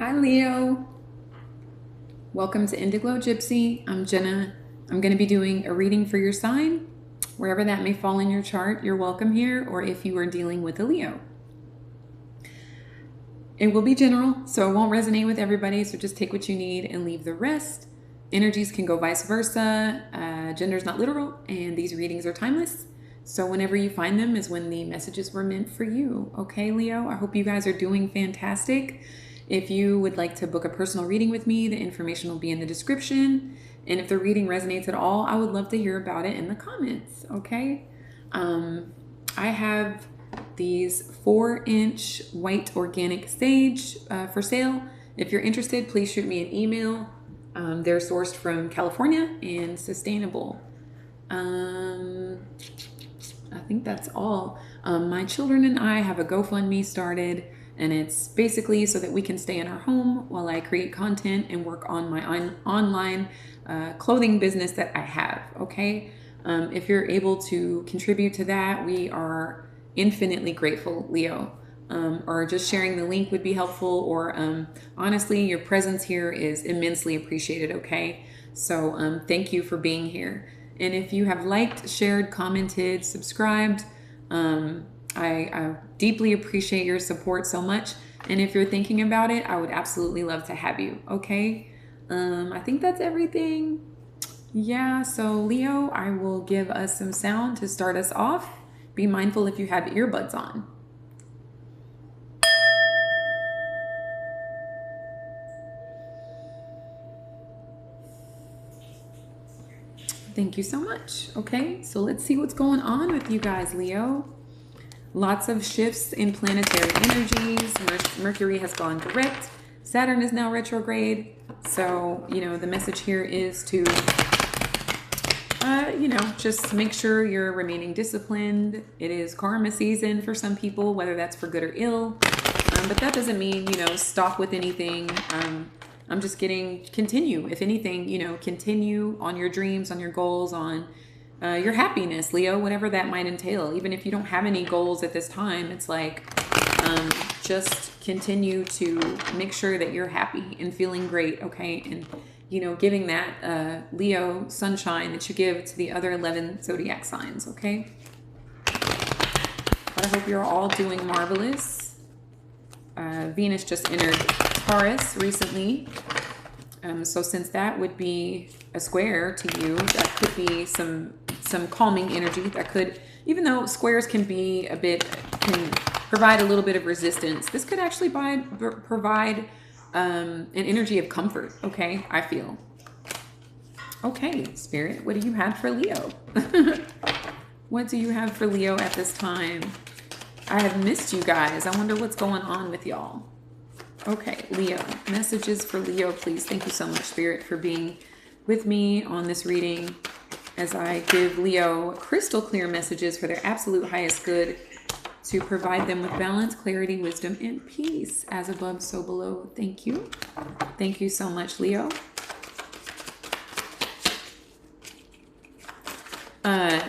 Hi Leo, welcome to Indiglo Jypsy. I'm Jenna. I'm going to be doing a reading for your sign. Wherever that may fall in your chart, you're welcome here, or if you are dealing with a Leo. It will be general, so it won't resonate with everybody, so just take what you need and leave the rest. Energies can go vice versa. Gender's not literal, and these readings are timeless. So whenever you find them is when the messages were meant for you. Okay, Leo? I hope you guys are doing fantastic. If you would like to book a personal reading with me, the information will be in the description. And if the reading resonates at all, I would love to hear about it in the comments, okay? I have these 4-inch white organic sage for sale. If you're interested, please shoot me an email. They're sourced from California and sustainable. I think that's all. My children and I have a GoFundMe started, and it's basically so that we can stay in our home while I create content and work on my online clothing business that I have, okay? If you're able to contribute to that, we are infinitely grateful, Leo. Or just sharing the link would be helpful, or honestly, your presence here is immensely appreciated, okay? So thank you for being here. And if you have liked, shared, commented, subscribed, I deeply appreciate your support so much. And if you're thinking about it, I would absolutely love to have you, okay? I think that's everything. Yeah, so Leo, I will give us some sound to start us off. Be mindful if you have earbuds on. Thank you so much. Okay, so let's see what's going on with you guys, Leo. Lots of shifts in planetary energies. Mercury has gone direct. Saturn is now retrograde. So, the message here is to, just make sure you're remaining disciplined. It is karma season for some people, whether that's for good or ill. But that doesn't mean, stop with anything. I'm just continue. If anything, continue on your dreams, on your goals, on your happiness, Leo, whatever that might entail. Even if you don't have any goals at this time, it's like just continue to make sure that you're happy and feeling great, okay? And, giving that Leo sunshine that you give to the other 11 zodiac signs, okay? But I hope you're all doing marvelous. Venus just entered Taurus recently. So since that would be a square to you, that could be some calming energy. That could, even though squares can provide a little bit of resistance, this could actually provide an energy of comfort, okay, I feel. Okay, Spirit, what do you have for Leo? What do you have for Leo at this time? I have missed you guys. I wonder what's going on with y'all. Okay, Leo, messages for Leo, please. Thank you so much, Spirit, for being with me on this reading as I give Leo crystal clear messages for their absolute highest good, to provide them with balance, clarity, wisdom, and peace. As above, so below. Thank you. Thank you so much, Leo.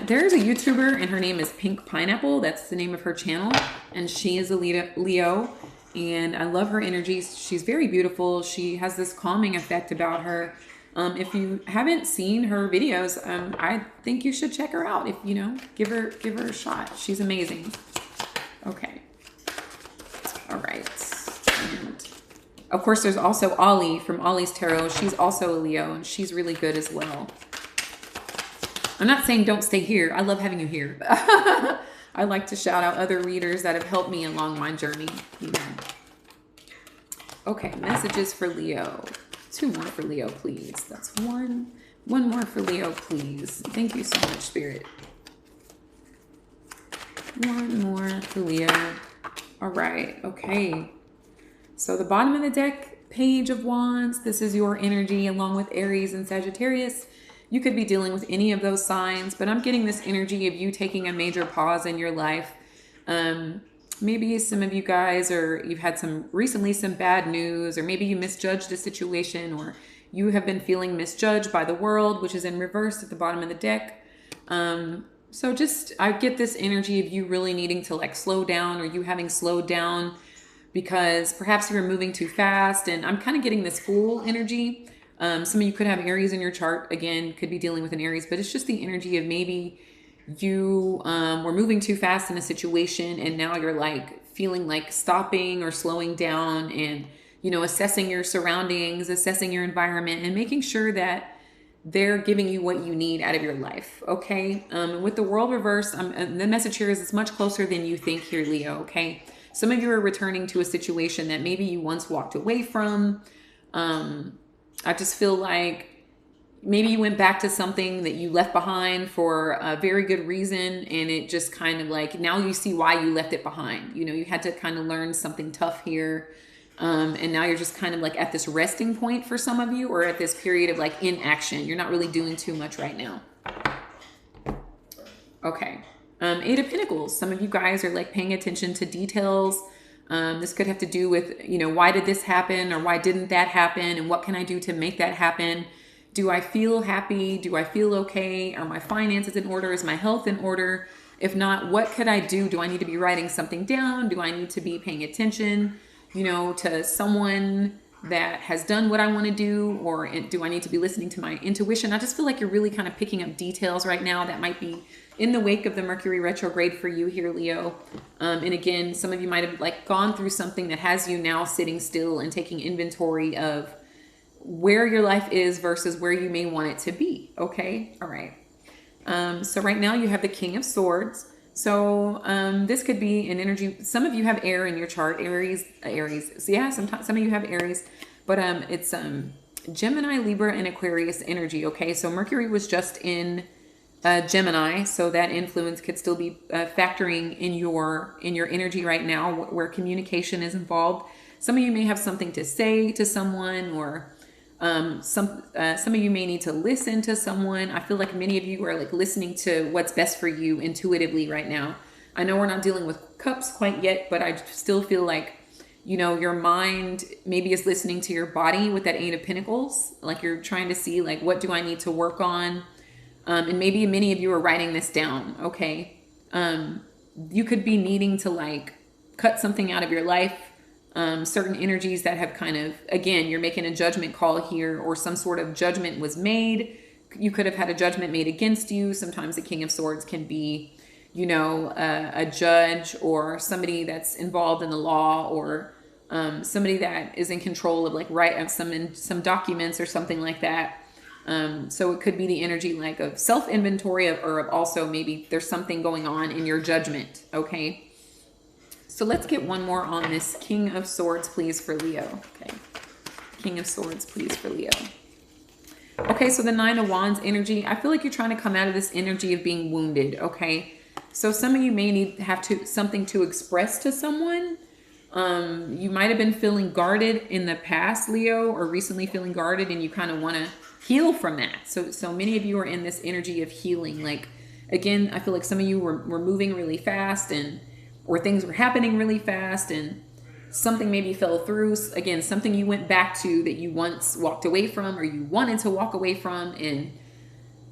There's a YouTuber, and her name is Pink Pineapple. That's the name of her channel, and she is a Leo. And I love her energy. She's very beautiful. She has this calming effect about her. If you haven't seen her videos, I think you should check her out. If give her a shot. She's amazing. Okay. All right. And of course, there's also Ollie from Ollie's Tarot. She's also a Leo, and she's really good as well. I'm not saying don't stay here. I love having you here. I like to shout out other readers that have helped me along my journey. Okay, messages for Leo. 2 more for Leo, please. That's 1. 1 more for Leo, please. Thank you so much, Spirit. 1 more for Leo. All right, okay. So the bottom of the deck, Page of Wands. This is your energy along with Aries and Sagittarius. You could be dealing with any of those signs, but I'm getting this energy of you taking a major pause in your life. Maybe some of you guys, or you've had recently some bad news, or maybe you misjudged a situation, or you have been feeling misjudged by the world, which is in reverse at the bottom of the deck. So I get this energy of you really needing to slow down, or you having slowed down because perhaps you were moving too fast. And I'm kind of getting this Fool energy. Some of you could have Aries in your chart. Again, could be dealing with an Aries, but it's just the energy of maybe you were moving too fast in a situation, and now you're like feeling like stopping or slowing down and, you know, assessing your surroundings, assessing your environment, and making sure that they're giving you what you need out of your life. Okay. With the world reverse, the message here is it's much closer than you think here, Leo. Okay. Some of you are returning to a situation that maybe you once walked away from. I just feel like maybe you went back to something that you left behind for a very good reason, and it just kind of like, now you see why you left it behind. You know, you had to kind of learn something tough here. And now you're just kind of like at this resting point for some of you, or at this period of like inaction. You're not really doing too much right now. Okay. Eight of Pentacles. Some of you guys are like paying attention to details. This could have to do with, you know, why did this happen, or why didn't that happen, and what can I do to make that happen? Do I feel happy? Do I feel okay? Are my finances in order? Is my health in order? If not, what could I do? Do I need to be writing something down? Do I need to be paying attention, you know, to someone that has done what I want to do? Or do I need to be listening to my intuition? I just feel like you're really kind of picking up details right now that might be in the wake of the Mercury retrograde for you here, Leo. And again, some of you might have like gone through something that has you now sitting still and taking inventory of where your life is versus where you may want it to be. Okay. All right. So right now you have the King of Swords. So this could be an energy. Some of you have air in your chart, Aries. So yeah, some of you have Aries, but it's Gemini, Libra, and Aquarius energy. Okay, so Mercury was just in Gemini, so that influence could still be factoring in your energy right now, where communication is involved. Some of you may have something to say to someone, or some of you may need to listen to someone. I feel like many of you are like listening to what's best for you intuitively right now. I know we're not dealing with cups quite yet, but I still feel like, you know, your mind maybe is listening to your body with that Eight of Pentacles. Like you're trying to see like, what do I need to work on? And maybe many of you are writing this down. Okay. You could be needing to like cut something out of your life. Certain energies that have kind of, again, you're making a judgment call here, or some sort of judgment was made. You could have had a judgment made against you. Sometimes the King of Swords can be, you know, a judge, or somebody that's involved in the law, or somebody that is in control of like some documents or something like that. So it could be the energy like of self-inventory or of also maybe there's something going on in your judgment. Okay. So let's get one more on this King of Swords, please, for Leo. Okay. King of Swords, please, for Leo. Okay, so the Nine of Wands energy. I feel like you're trying to come out of this energy of being wounded, okay? So some of you may have something to express to someone. You might have been feeling guarded in the past, Leo, or recently feeling guarded, and you kind of want to heal from that. So many of you are in this energy of healing. Like, again, I feel like some of you were moving really fast, or things were happening really fast, and something maybe fell through. Again, something you went back to that you once walked away from, or you wanted to walk away from, and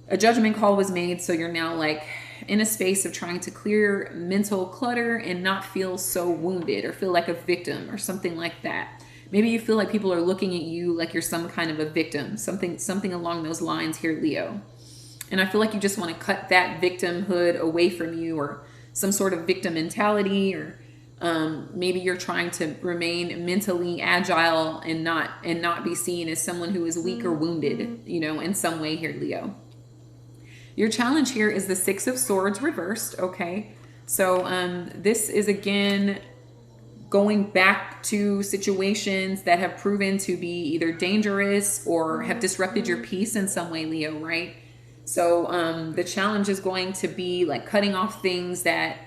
a judgment call was made. So you're now like in a space of trying to clear mental clutter and not feel so wounded or feel like a victim or something like that. Maybe you feel like people are looking at you like you're some kind of a victim, something along those lines here, Leo. And I feel like you just want to cut that victimhood away from you, or some sort of victim mentality, or maybe you're trying to remain mentally agile and not be seen as someone who is weak or wounded, you know, in some way here, Leo. Your challenge here is the Six of Swords reversed. Okay. So this is again going back to situations that have proven to be either dangerous or have disrupted your peace in some way, Leo, right? So the challenge is going to be like cutting off things that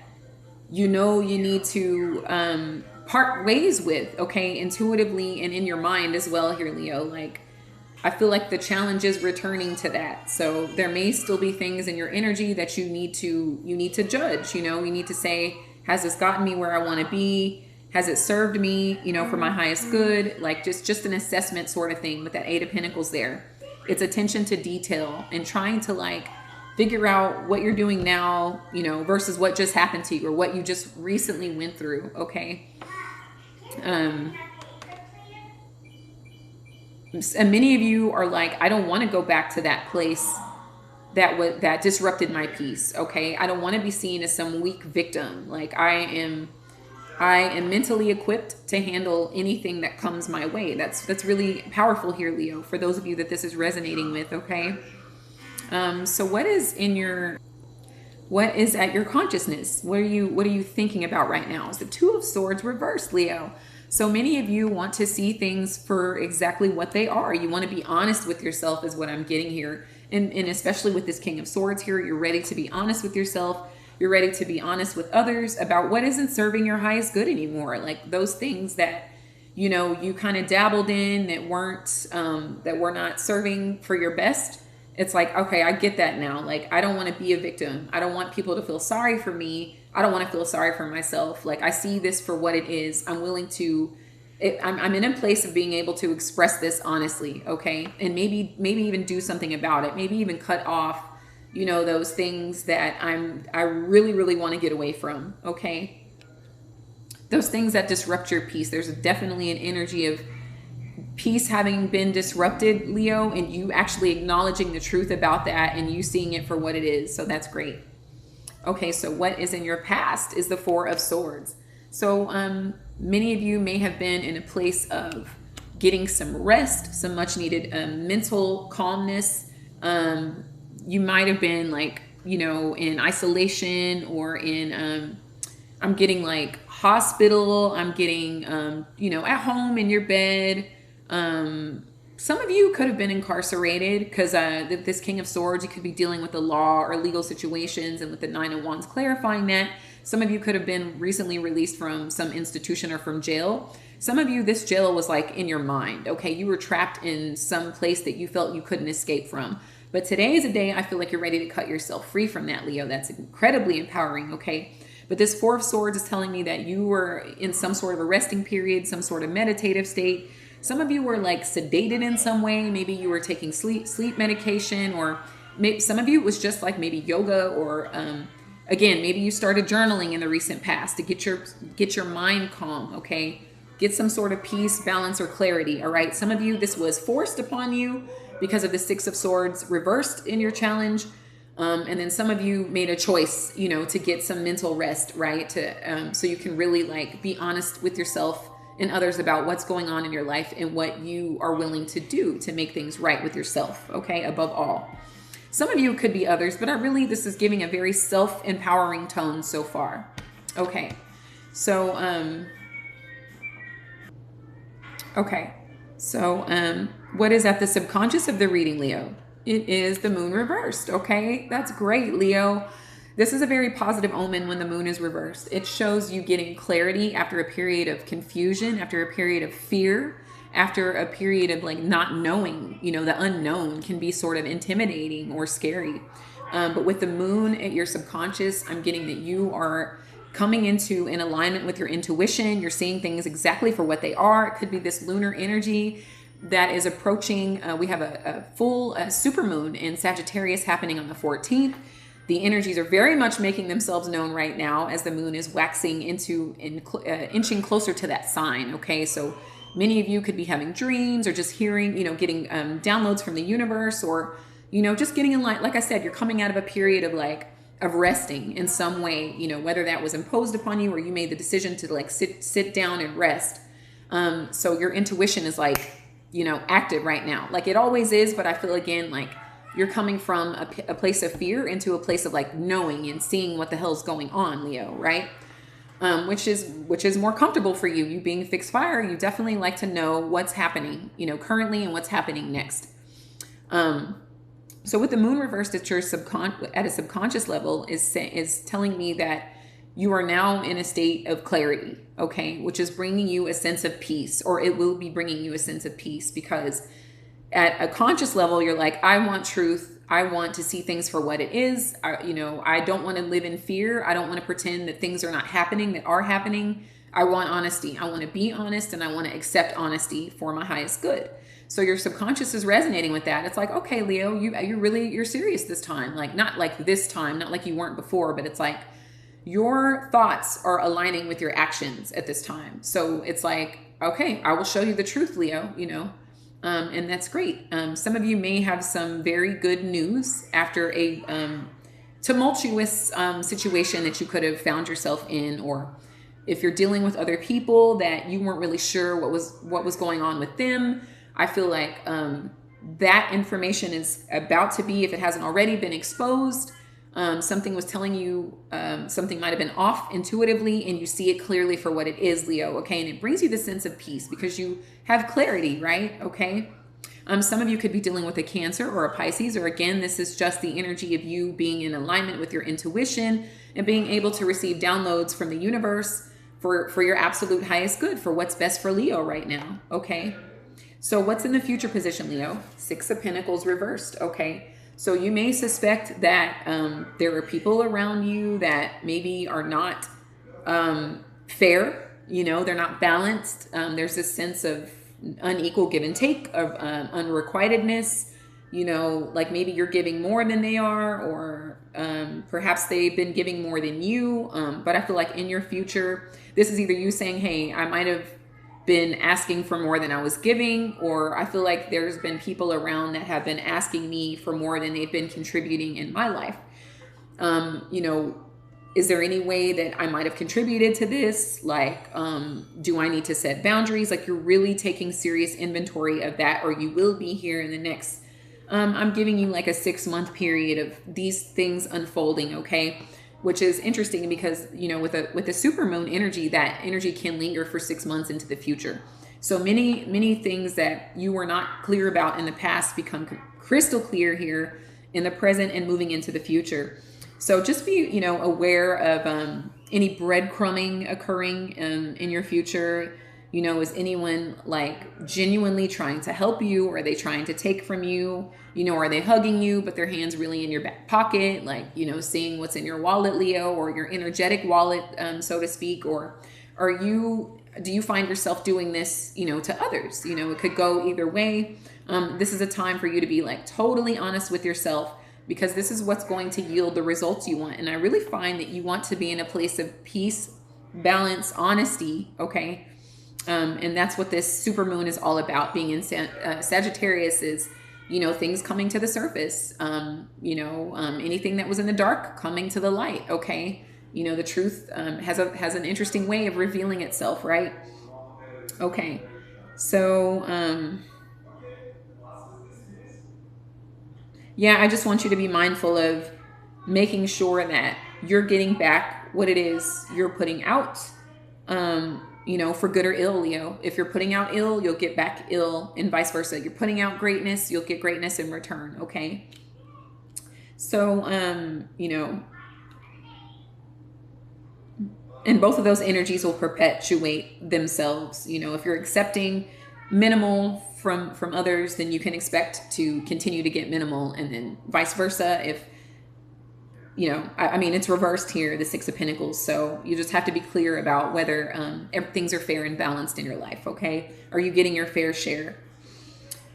you know you need to part ways with, okay, intuitively and in your mind as well here, Leo. Like, I feel like the challenge is returning to that. So there may still be things in your energy that you need to judge. You know, you need to say, has this gotten me where I want to be? Has it served me, you know, for my highest good? Like just an assessment sort of thing with that Eight of Pentacles there. It's attention to detail and trying to like figure out what you're doing now, you know, versus what just happened to you or what you just recently went through. Okay. And many of you are like, I don't want to go back to that place that disrupted my peace. Okay, I don't want to be seen as some weak victim. Like I am mentally equipped to handle anything that comes my way. That's really powerful here, Leo, for those of you that this is resonating with. Okay, so what is at your consciousness? What are you thinking about right now? It's the Two of Swords reversed, Leo. So many of you want to see things for exactly what they are. You want to be honest with yourself is what I'm getting here. And especially with this King of Swords here, you're ready to be honest with yourself. You're ready to be honest with others about what isn't serving your highest good anymore. Like those things that, you kind of dabbled in that were not serving for your best. It's like, okay, I get that now. Like, I don't want to be a victim. I don't want people to feel sorry for me. I don't want to feel sorry for myself. Like, I see this for what it is. I'm willing to, I'm in a place of being able to express this honestly, okay? And maybe even do something about it. Maybe even cut off, those things that I really, really want to get away from, okay? Those things that disrupt your peace. There's definitely an energy of peace having been disrupted, Leo, and you actually acknowledging the truth about that and you seeing it for what it is. So that's great. Okay, so what is in your past is the Four of Swords. So many of you may have been in a place of getting some rest, some much needed mental calmness. You might have been like, in isolation or in, I'm getting like hospital, I'm getting, at home in your bed. Some of you could have been incarcerated because this King of Swords, you could be dealing with the law or legal situations, and with the Nine of Wands clarifying that. Some of you could have been recently released from some institution or from jail. Some of you, this jail was like in your mind, okay? You were trapped in some place that you felt you couldn't escape from. But today is a day I feel like you're ready to cut yourself free from that, Leo. That's incredibly empowering, okay? But this Four of Swords is telling me that you were in some sort of a resting period, some sort of meditative state. Some of you were like sedated in some way. Maybe you were taking sleep medication, or maybe some of you it was just like maybe yoga, or again, maybe you started journaling in the recent past to get your mind calm, okay? Get some sort of peace, balance, or clarity, all right? Some of you, this was forced upon you because of the Six of Swords reversed in your challenge. And then some of you made a choice, to get some mental rest, right? So you can really like be honest with yourself and others about what's going on in your life and what you are willing to do to make things right with yourself, okay, above all. Some of you could be others, but this is giving a very self-empowering tone so far. Okay, so, what is at the subconscious of the reading, Leo? It is the moon reversed, okay? That's great, Leo. This is a very positive omen when the moon is reversed. It shows you getting clarity after a period of confusion, after a period of fear, after a period of like not knowing. The unknown can be sort of intimidating or scary. But with the moon at your subconscious, I'm getting that you are coming into an alignment with your intuition. You're seeing things exactly for what they are. It could be this lunar energy that is approaching. We have a full supermoon in Sagittarius happening on the 14th. The energies are very much making themselves known right now as the moon is waxing inching closer to that sign, okay? So many of you could be having dreams or just hearing, getting downloads from the universe, or, just getting in line. Like I said, you're coming out of a period of resting in some way, whether that was imposed upon you or you made the decision to like sit down and rest. So your intuition is like, active right now. Like it always is, but I feel again, like you're coming from a place of fear into a place of like knowing and seeing what the hell's going on, Leo, right? Which is more comfortable for you. You being fixed fire, you definitely like to know what's happening, currently and what's happening next. So with the moon reversed at your at a subconscious level is telling me that you are now in a state of clarity, okay, which is bringing you a sense of peace, or it will be bringing you a sense of peace, because at a conscious level, you're like, I want truth. I want to see things for what it is. I don't want to live in fear. I don't want to pretend that things are not happening that are happening. I want honesty. I want to be honest, and I want to accept honesty for my highest good. So your subconscious is resonating with that. It's like, okay, Leo, you're serious this time. Like, not like this time, not like you weren't before, but it's like, your thoughts are aligning with your actions at this time. So it's like, okay, I will show you the truth, Leo, and that's great. Some of you may have some very good news after a tumultuous situation that you could have found yourself in, or if you're dealing with other people that you weren't really sure what was going on with them. I feel like that information is about to be, if it hasn't already been exposed. Something was telling you something might have been off intuitively, and you see it clearly for what it is, Leo. Okay, and it brings you the sense of peace because you have clarity, right? Okay. Some of you could be dealing with a Cancer or a Pisces, or again, this is just the energy of you being in alignment with your intuition and being able to receive downloads from the universe for your absolute highest good, for what's best for Leo right now. Okay. So what's in the future position, Leo? 6 of Pentacles reversed. Okay. So you may suspect that there are people around you that maybe are not fair. They're not balanced. There's this sense of unequal give and take, of unrequitedness. Like maybe you're giving more than they are, or perhaps they've been giving more than you. But I feel like in your future, this is either you saying, hey, I might have been asking for more than I was giving, or I feel like there's been people around that have been asking me for more than they've been contributing in my life. Is there any way that I might have contributed to this? Like, do I need to set boundaries? Like, you're really taking serious inventory of that, or you will be here in the next, I'm giving you like a 6-month period of these things unfolding, okay? Which is interesting because, with a supermoon energy, that energy can linger for 6 months into the future. So many things that you were not clear about in the past become crystal clear here in the present and moving into the future. So just be, aware of any breadcrumbing occurring in your future. Is anyone like genuinely trying to help you? Or are they trying to take from you? Are they hugging you, but their hand's really in your back pocket? Like, seeing what's in your wallet, Leo, or your energetic wallet, so to speak. Or do you find yourself doing this, to others? It could go either way. This is a time for you to be like totally honest with yourself, because this is what's going to yield the results you want. And I really find that you want to be in a place of peace, balance, honesty, okay? And that's what this supermoon is all about. Being in Sagittarius is, things coming to the surface, anything that was in the dark coming to the light, okay? The truth has an interesting way of revealing itself, right? Okay, so... yeah, I just want you to be mindful of making sure that you're getting back what it is you're putting out, for good or ill, Leo. If you're putting out ill, you'll get back ill, and vice versa. You're putting out greatness, you'll get greatness in return, okay? So, and both of those energies will perpetuate themselves. If you're accepting minimal from others, then you can expect to continue to get minimal, and then vice versa. If it's reversed here, the 6 of Pentacles, so you just have to be clear about whether things are fair and balanced in your life. Okay, are you getting your fair share?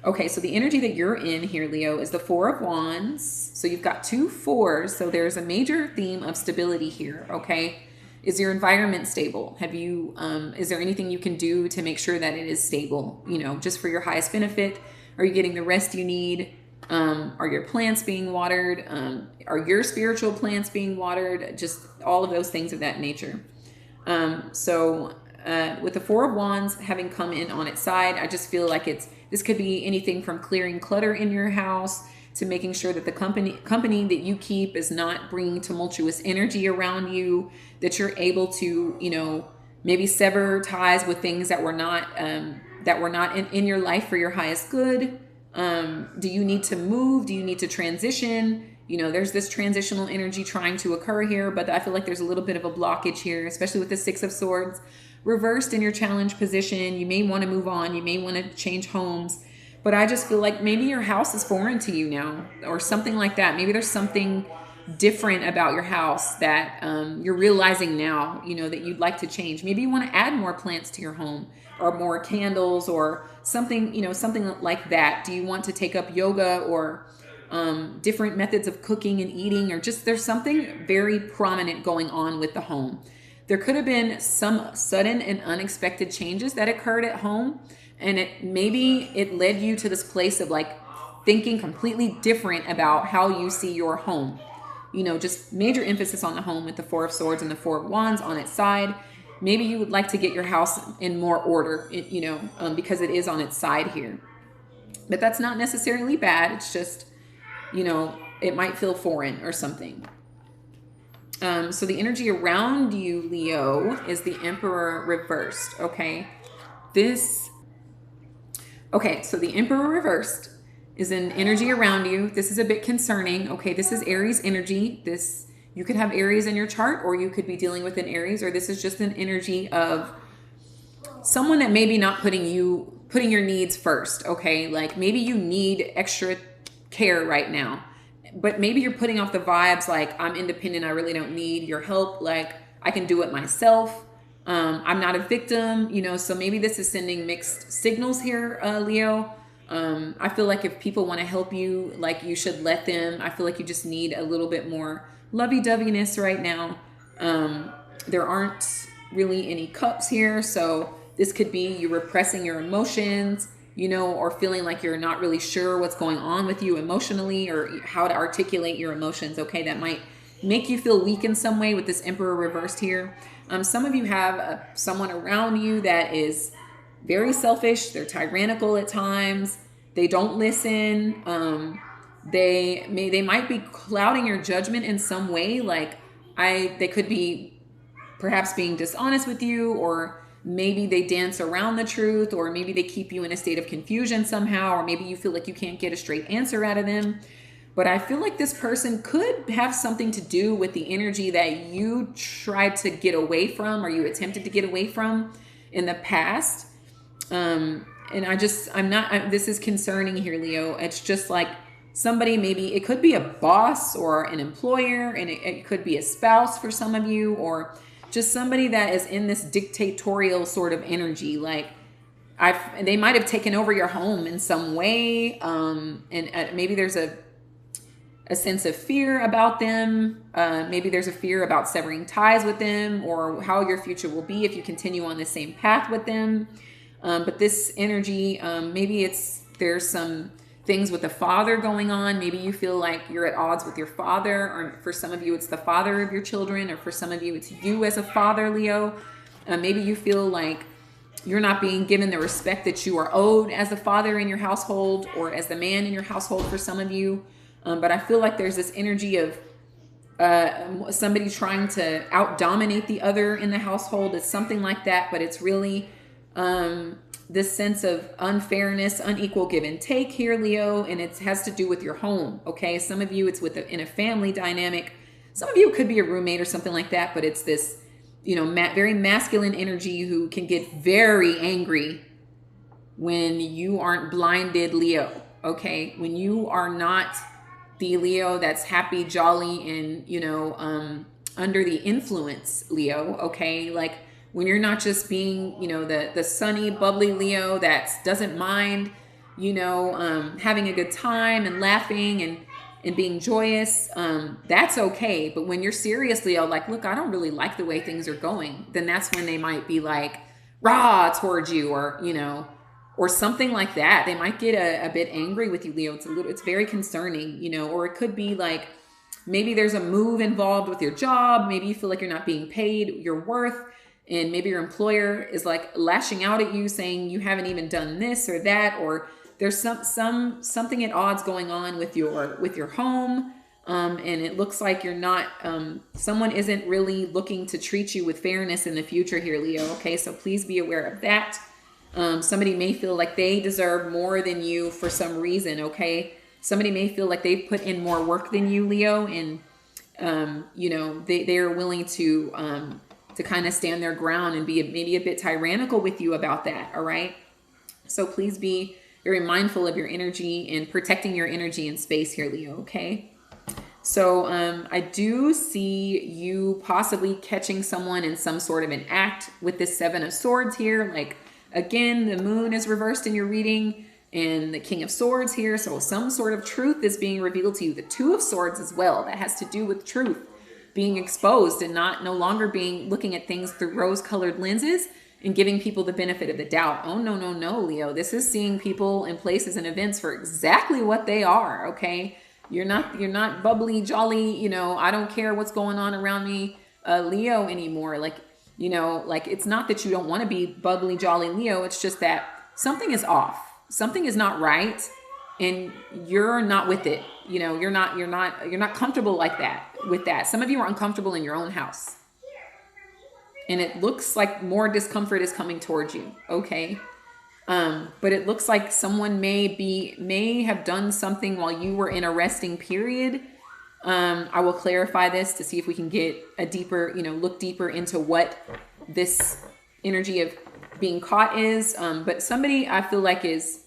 Okay, so the energy that you're in here, Leo, is the 4 of Wands. So you've got 2 4s, so there's a major theme of stability here. Okay, is your environment stable? Have you, is there anything you can do to make sure that it is stable, just for your highest benefit? Are you getting the rest you need? Are your plants being watered? Are your spiritual plants being watered? Just all of those things of that nature. With the 4 of Wands having come in on its side, I just feel like this could be anything from clearing clutter in your house to making sure that the company that you keep is not bringing tumultuous energy around you, that you're able to, maybe sever ties with things that were not in your life for your highest good. Do you need to move? Do you need to transition? There's this transitional energy trying to occur here, but I feel like there's a little bit of a blockage here, especially with the 6 of Swords reversed in your challenge position. You may want to move on. You may want to change homes. But I just feel like maybe your house is foreign to you now, or something like that. Maybe there's something different about your house that you're realizing now, that you'd like to change. Maybe you want to add more plants to your home, or more candles, or something, something like that. Do you want to take up yoga, or different methods of cooking and eating, or just there's something very prominent going on with the home. There could have been some sudden and unexpected changes that occurred at home, and maybe it led you to this place of like thinking completely different about how you see your home. You know, just major emphasis on the home with the Four of Swords and the Four of Wands on its side. Maybe you would like to get your house in more order, you know, because it is on its side here. But that's not necessarily bad. It's just, you know, it might feel foreign or something. So the energy around you, Leo, is the Emperor reversed, okay? So the Emperor reversed is an energy around you. This is a bit concerning, okay? This is Aries energy. You could have Aries in your chart, or you could be dealing with an Aries, or this is just an energy of someone that maybe not putting your needs first, okay? Like maybe you need extra care right now, but maybe you're putting off the vibes like, I'm independent, I really don't need your help, like I can do it myself. I'm not a victim, you know, so maybe this is sending mixed signals here, Leo. I feel like if people want to help you, like you should let them. I feel like you just need a little bit more lovey-doveyness right now. There aren't really any cups here, so this could be you repressing your emotions, you know, or feeling like you're not really sure what's going on with you emotionally or how to articulate your emotions, okay? That might make you feel weak in some way with this Emperor reversed here. Some of you have someone around you that is very selfish. They're tyrannical at times. They don't listen. They might be clouding your judgment in some way. Like they could be perhaps being dishonest with you, or maybe they dance around the truth, or maybe they keep you in a state of confusion somehow, or maybe you feel like you can't get a straight answer out of them. But I feel like this person could have something to do with the energy that you tried to get away from, or you attempted to get away from in the past. And this is concerning here, Leo. It's just like somebody, maybe it could be a boss or an employer, and it could be a spouse for some of you, or just somebody that is in this dictatorial sort of energy. Like they might have taken over your home in some way. And maybe there's a sense of fear about them. Maybe there's a fear about severing ties with them, or how your future will be if you continue on the same path with them. But this energy, maybe there's some things with the father going on. Maybe you feel like you're at odds with your father, or for some of you, it's the father of your children, or for some of you, it's you as a father, Leo. Maybe you feel like you're not being given the respect that you are owed as a father in your household, or as the man in your household for some of you. But I feel like there's this energy of somebody trying to out-dominate the other in the household. It's something like that, but it's really this sense of unfairness, unequal give and take here, Leo, and it has to do with your home, okay? Some of you, it's in a family dynamic. Some of you, it could be a roommate or something like that, but it's this, you know, very masculine energy who can get very angry when you aren't blinded, Leo, okay? When you are not the Leo that's happy, jolly, and, you know, under the influence, Leo, okay? Like when you're not just being, you know, the sunny, bubbly Leo that doesn't mind, you know, having a good time and laughing and being joyous, that's okay. But when you're serious, Leo, like, look, I don't really like the way things are going, then that's when they might be like, rah, towards you, or, you know, or something like that. They might get a bit angry with you, Leo. It's very concerning, you know, or it could be like, maybe there's a move involved with your job. Maybe you feel like you're not being paid your worth. And maybe your employer is like lashing out at you, saying you haven't even done this or that, or there's something at odds going on with your home. And it looks like you're not, someone isn't really looking to treat you with fairness in the future here, Leo. Okay. So please be aware of that. Somebody may feel like they deserve more than you for some reason. Okay. Somebody may feel like they've put in more work than you, Leo. And, you know, they are willing to kind of stand their ground and be maybe a bit tyrannical with you about that. All right. So please be very mindful of your energy and protecting your energy and space here, Leo. Okay. So, I do see you possibly catching someone in some sort of an act with this Seven of Swords here. Like, again, the moon is reversed in your reading. and the King of Swords here. So some sort of truth is being revealed to you. The Two of Swords as well. That has to do with truth being exposed and no longer looking at things through rose-colored lenses and giving people the benefit of the doubt. Oh, no, no, no, Leo. This is seeing people and places and events for exactly what they are, okay? You're not bubbly, jolly, you know, I don't care what's going on around me, Leo anymore. Like, you know, like it's not that you don't want to be bubbly, jolly Leo. It's just that something is off. Something is not right and you're not with it. You know, you're not comfortable like that with that. Some of you are uncomfortable in your own house. And it looks like more discomfort is coming towards you, okay? But it looks like someone may have done something while you were in a resting period. I will clarify this to see if we can get a deeper, you know, look deeper into what this energy of being caught is. But somebody I feel like if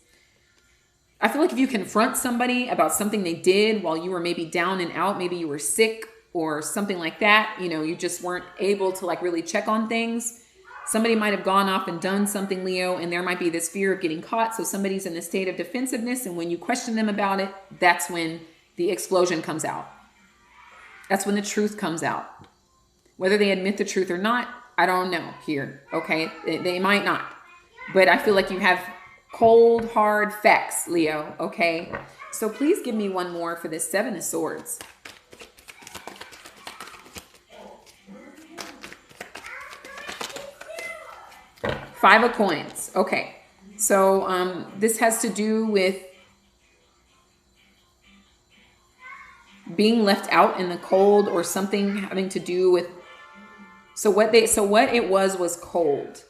you confront somebody about something they did while you were maybe down and out, maybe you were sick or something like that, you know, you just weren't able to like really check on things. Somebody might have gone off and done something, Leo, and there might be this fear of getting caught. So somebody's in a state of defensiveness. And when you question them about it, that's when the explosion comes out. That's when the truth comes out. Whether they admit the truth or not, I don't know here. Okay. They might not, but I feel like you have cold, hard facts, Leo. Okay. So please give me one more for this Seven of Swords. Five of Coins. Okay. So this has to do with being left out in the cold or something having to do with, so what it was cold.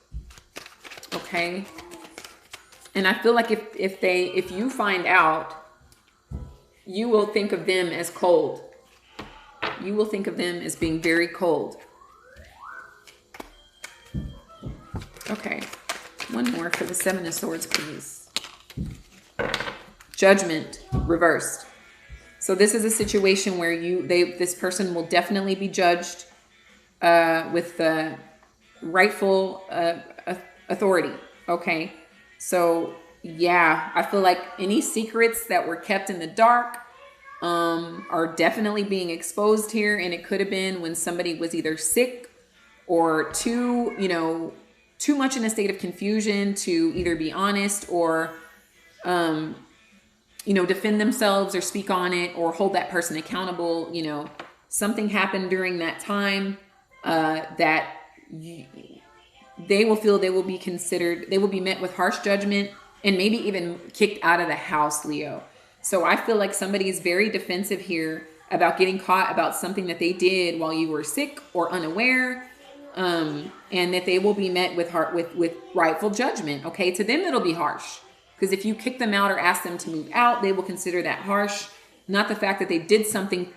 Okay. And I feel like if you find out, you will think of them as cold. You will think of them as being very cold. Okay, one more for the Seven of Swords, please. Judgment reversed. So this is a situation where this person will definitely be judged with the rightful authority. Okay, so yeah, I feel like any secrets that were kept in the dark are definitely being exposed here, and it could have been when somebody was either sick or too much in a state of confusion to either be honest or, defend themselves or speak on it or hold that person accountable. You know, something happened during that time that they will feel they will be met with harsh judgment and maybe even kicked out of the house, Leo. So I feel like somebody is very defensive here about getting caught about something that they did while you were sick or unaware. And that they will be met with rightful judgment. Okay, to them it'll be harsh because if you kick them out or ask them to move out, they will consider that harsh. Not the fact that they did something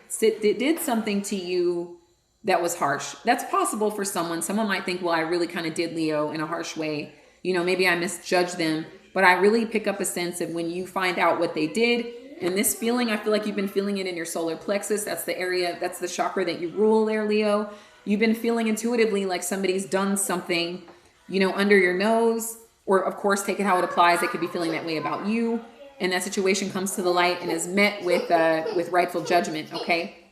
to you that was harsh. That's possible for someone. Someone might think, well, I really kind of did Leo in a harsh way. You know, maybe I misjudged them, but I really pick up a sense of when you find out what they did. And this feeling, I feel like you've been feeling it in your solar plexus. That's the area, that's the chakra that you rule there, Leo. You've been feeling intuitively like somebody's done something, under your nose, or of course, take it how it applies. They could be feeling that way about you. And that situation comes to the light and is met with rightful judgment. Okay.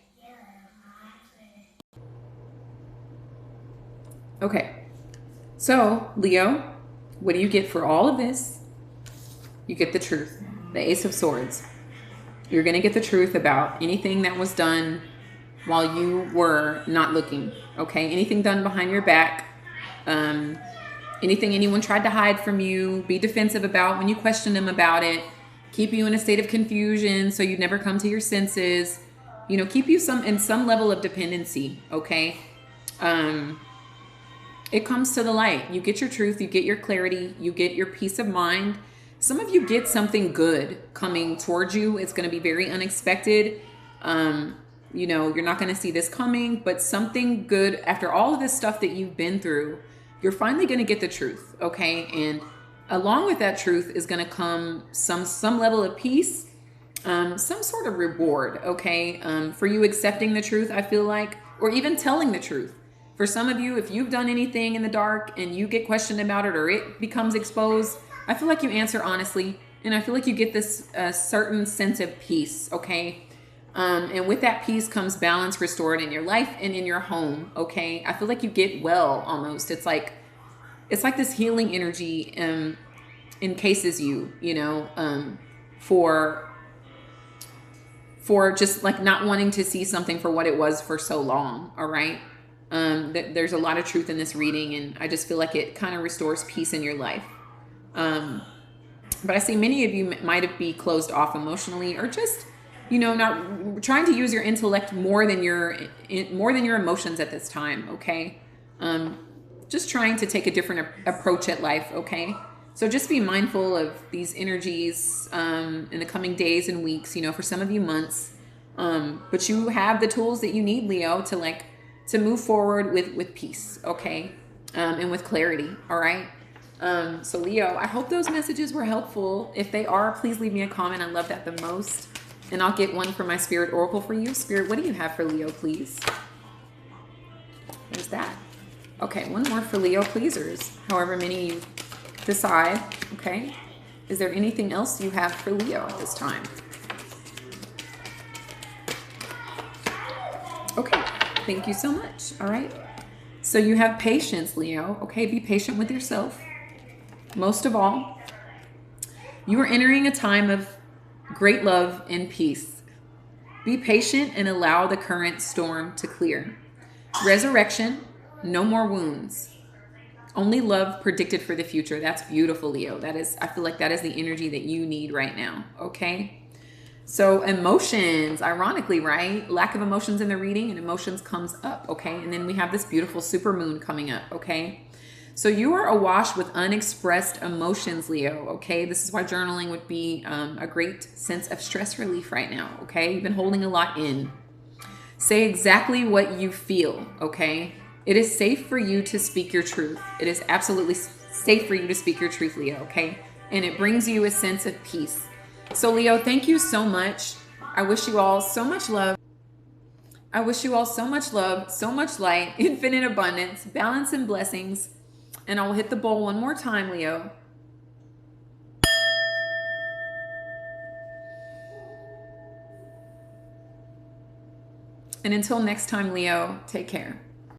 Okay. So Leo, what do you get for all of this? You get the truth, the Ace of Swords. You're going to get the truth about anything that was done while you were not looking, okay? Anything done behind your back, anything anyone tried to hide from you, be defensive about when you question them about it, keep you in a state of confusion so you never come to your senses, keep you in some level of dependency, okay? It comes to the light. You get your truth, you get your clarity, you get your peace of mind. Some of you get something good coming towards you. It's going to be very unexpected. You're not going to see this coming, but something good after all of this stuff that you've been through, you're finally going to get the truth. Okay. And along with that truth is going to come some level of peace, some sort of reward. Okay. For you accepting the truth, I feel like, or even telling the truth. For some of you, if you've done anything in the dark and you get questioned about it or it becomes exposed, I feel like you answer honestly And I feel like you get this certain sense of peace, okay? And with that peace comes balance restored in your life and in your home, okay? I feel like you get well almost. It's like this healing energy encases you, you know, for just like not wanting to see something for what it was for so long, all right? There's a lot of truth in this reading, and I just feel like it kind of restores peace in your life. But I see many of you might be closed off emotionally, or just, you know, not trying to use your intellect more than your emotions at this time, okay? Just trying to take a different approach at life, okay? So just be mindful of these energies in the coming days and weeks, you know, for some of you months. But you have the tools that you need, Leo, to move forward with peace, okay? And with clarity, all right? So Leo, I hope those messages were helpful. If they are, please leave me a comment. I love that the most. And I'll get one for my Spirit Oracle for you. Spirit, what do you have for Leo, please? There's that. Okay, one more for Leo pleasers, however many you decide, okay? Is there anything else you have for Leo at this time? Okay, thank you so much, all right? So you have patience, Leo, okay? Be patient with yourself. Most of all, you are entering a time of great love and peace. Be patient and allow the current storm to clear. Resurrection, no more wounds. Only love predicted for the future. That's beautiful, Leo. I feel like that is the energy that you need right now, okay? So emotions, ironically, right? Lack of emotions in the reading, and emotions comes up, okay? And then we have this beautiful super moon coming up, okay? So you are awash with unexpressed emotions, Leo, okay? This is why journaling would be a great sense of stress relief right now, okay? You've been holding a lot in. Say exactly what you feel, okay? It is safe for you to speak your truth. It is absolutely safe for you to speak your truth, Leo, okay? And it brings you a sense of peace. So Leo, thank you so much. I wish you all so much love. I wish you all so much love, so much light, infinite abundance, balance, and blessings. And I will hit the bowl one more time, Leo. And until next time, Leo, take care.